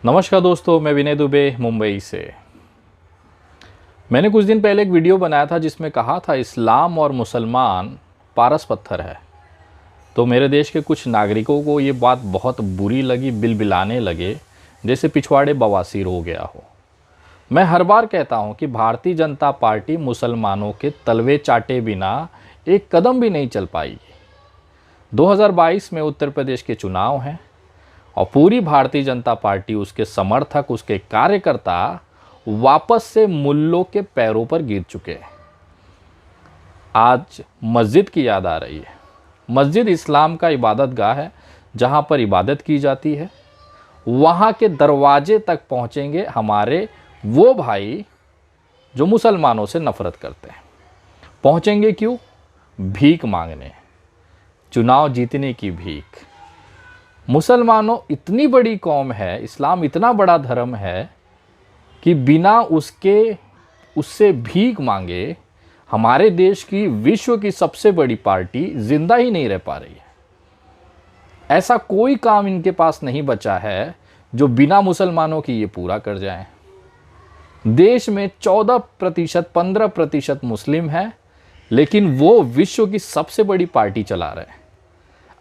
नमस्कार दोस्तों, मैं विनय दुबे मुंबई से। मैंने कुछ दिन पहले एक वीडियो बनाया था जिसमें कहा था इस्लाम और मुसलमान पारस पत्थर है। तो मेरे देश के कुछ नागरिकों को ये बात बहुत बुरी लगी, बिलबिलाने लगे जैसे पिछवाड़े बवासीर हो गया हो। मैं हर बार कहता हूँ कि भारतीय जनता पार्टी मुसलमानों के तलवे चाटे बिना एक कदम भी नहीं चल पाएगी। 2022 में उत्तर प्रदेश के चुनाव हैं और पूरी भारतीय जनता पार्टी, उसके समर्थक, उसके कार्यकर्ता वापस से मुल्लों के पैरों पर गिर चुके हैं। आज मस्जिद की याद आ रही है। मस्जिद इस्लाम का इबादत गाह है, जहां पर इबादत की जाती है। वहां के दरवाजे तक पहुंचेंगे हमारे वो भाई जो मुसलमानों से नफरत करते हैं। पहुंचेंगे क्यों? भीख मांगने, चुनाव जीतने की भीख। मुसलमानों इतनी बड़ी कौम है, इस्लाम इतना बड़ा धर्म है कि बिना उससे भीख मांगे हमारे देश की विश्व की सबसे बड़ी पार्टी जिंदा ही नहीं रह पा रही है। ऐसा कोई काम इनके पास नहीं बचा है जो बिना मुसलमानों की ये पूरा कर जाए। देश में 14%, 15% मुस्लिम है, लेकिन वो विश्व की सबसे बड़ी पार्टी चला रहे हैं।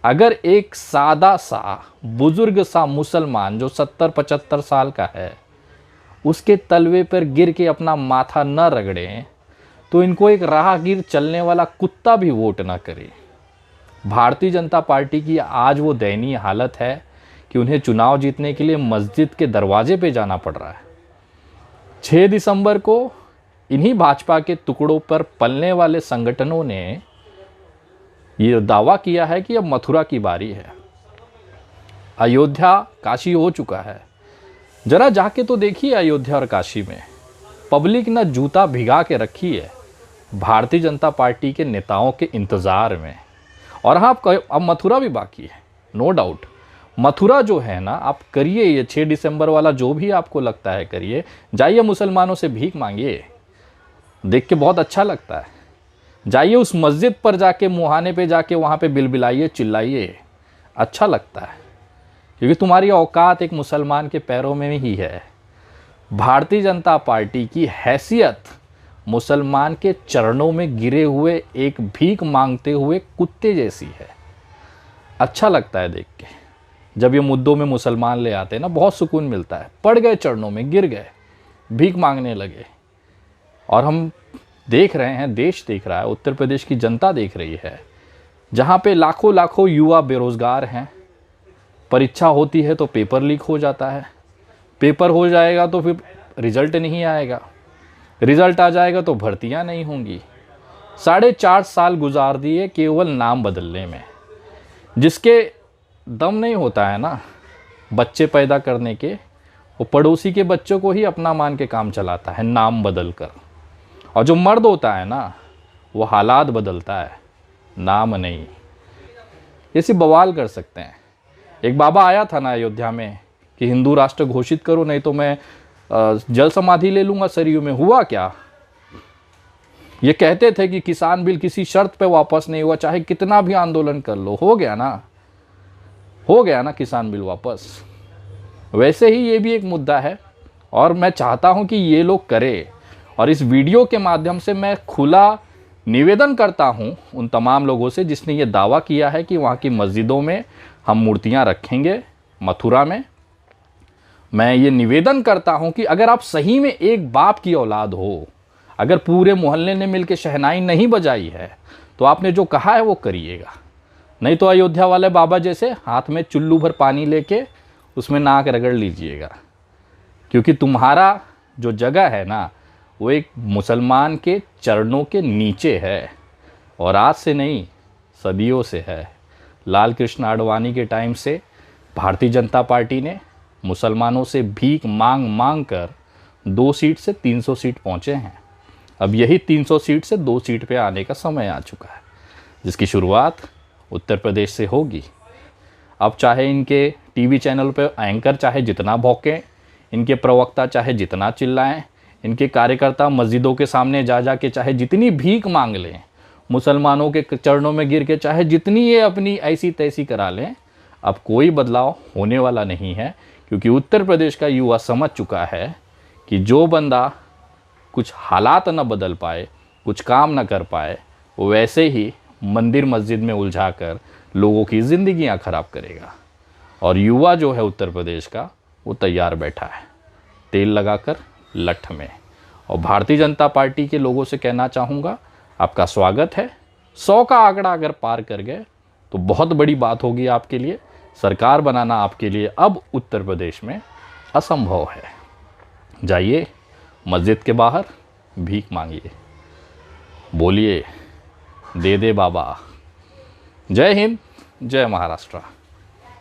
अगर एक सादा सा बुजुर्ग सा मुसलमान जो 70-75 साल का है, उसके तलवे पर गिर के अपना माथा न रगड़े तो इनको एक राहगीर चलने वाला कुत्ता भी वोट ना करे। भारतीय जनता पार्टी की आज वो दयनीय हालत है कि उन्हें चुनाव जीतने के लिए मस्जिद के दरवाजे पे जाना पड़ रहा है। 6 दिसंबर को इन्हीं भाजपा के टुकड़ों पर पलने वाले संगठनों ने ये दावा किया है कि अब मथुरा की बारी है। अयोध्या काशी हो चुका है। जरा जाके तो देखिए अयोध्या और काशी में पब्लिक ना जूता भिगा के रखी है भारतीय जनता पार्टी के नेताओं के इंतज़ार में। और हाँ, अब मथुरा भी बाकी है, नो डाउट। मथुरा जो है ना, आप करिए ये 6 दिसंबर वाला, जो भी आपको लगता है करिए। जाइए मुसलमानों से भीख मांगिए, देख के बहुत अच्छा लगता है। जाइए उस मस्जिद पर जाके, मुहाने पे जाके वहाँ पे बिलबिलाइए, चिल्लाइए, अच्छा लगता है, क्योंकि तुम्हारी औकात एक मुसलमान के पैरों में ही है। भारतीय जनता पार्टी की हैसियत मुसलमान के चरणों में गिरे हुए एक भीख मांगते हुए कुत्ते जैसी है। अच्छा लगता है देख के। जब ये मुद्दों में मुसलमान ले आते हैं ना, बहुत सुकून मिलता है। पड़ गए चरणों में, गिर गए, भीख मांगने लगे। और हम देख रहे हैं, देश देख रहा है, उत्तर प्रदेश की जनता देख रही है, जहाँ पे लाखों लाखों युवा बेरोजगार हैं। परीक्षा होती है तो पेपर लीक हो जाता है, पेपर हो जाएगा तो फिर रिजल्ट नहीं आएगा, रिजल्ट आ जाएगा तो भर्तियाँ नहीं होंगी। 4.5 साल गुजार दिए केवल नाम बदलने में। जिसके दम नहीं होता है ना बच्चे पैदा करने के, वो पड़ोसी के बच्चों को ही अपना मान के काम चलाता है, नाम बदल कर। और जो मर्द होता है ना, वो हालात बदलता है, नाम नहीं। ये सिर्फ बवाल कर सकते हैं। एक बाबा आया था ना अयोध्या में कि हिंदू राष्ट्र घोषित करो, नहीं तो मैं जल समाधि ले लूँगा सरयू में। हुआ क्या? ये कहते थे कि किसान बिल किसी शर्त पे वापस नहीं हुआ, चाहे कितना भी आंदोलन कर लो। हो गया ना किसान बिल वापस। वैसे ही ये भी एक मुद्दा है और मैं चाहता हूँ कि ये लोग करें। और इस वीडियो के माध्यम से मैं खुला निवेदन करता हूं उन तमाम लोगों से जिसने ये दावा किया है कि वहाँ की मस्जिदों में हम मूर्तियां रखेंगे, मथुरा में। मैं ये निवेदन करता हूं कि अगर आप सही में एक बाप की औलाद हो, अगर पूरे मोहल्ले ने मिलकर शहनाई नहीं बजाई है, तो आपने जो कहा है वो करिएगा। नहीं तो अयोध्या वाले बाबा जैसे हाथ में चुल्लू भर पानी लेके उसमें नाक रगड़ लीजिएगा, क्योंकि तुम्हारा जो जगह है ना, वो एक मुसलमान के चरणों के नीचे है। और आज से नहीं, सदियों से है। लाल कृष्ण आडवाणी के टाइम से भारतीय जनता पार्टी ने मुसलमानों से भीख मांग मांग कर 2 सीट से 300 सीट पहुंचे हैं। अब यही 300 सीट से 2 सीट पे आने का समय आ चुका है, जिसकी शुरुआत उत्तर प्रदेश से होगी। अब चाहे इनके टीवी चैनल पर एंकर चाहे जितना भौंकें, इनके प्रवक्ता चाहे जितना चिल्लाएं, इनके कार्यकर्ता मस्जिदों के सामने जा जा के चाहे जितनी भीख मांग लें, मुसलमानों के चरणों में गिर के चाहे जितनी ये अपनी ऐसी तैसी करा लें, अब कोई बदलाव होने वाला नहीं है। क्योंकि उत्तर प्रदेश का युवा समझ चुका है कि जो बंदा कुछ हालात न बदल पाए, कुछ काम न कर पाए, वो वैसे ही मंदिर मस्जिद में उलझा कर लोगों की ज़िंदगियां खराब करेगा। और युवा जो है उत्तर प्रदेश का, वो तैयार बैठा है तेल लगाकर लठ में। और भारतीय जनता पार्टी के लोगों से कहना चाहूँगा, आपका स्वागत है। 100 का आंकड़ा अगर पार कर गए तो बहुत बड़ी बात होगी आपके लिए। सरकार बनाना आपके लिए अब उत्तर प्रदेश में असंभव है। जाइए मस्जिद के बाहर भीख मांगिए, बोलिए दे दे बाबा। जय हिंद, जय महाराष्ट्र।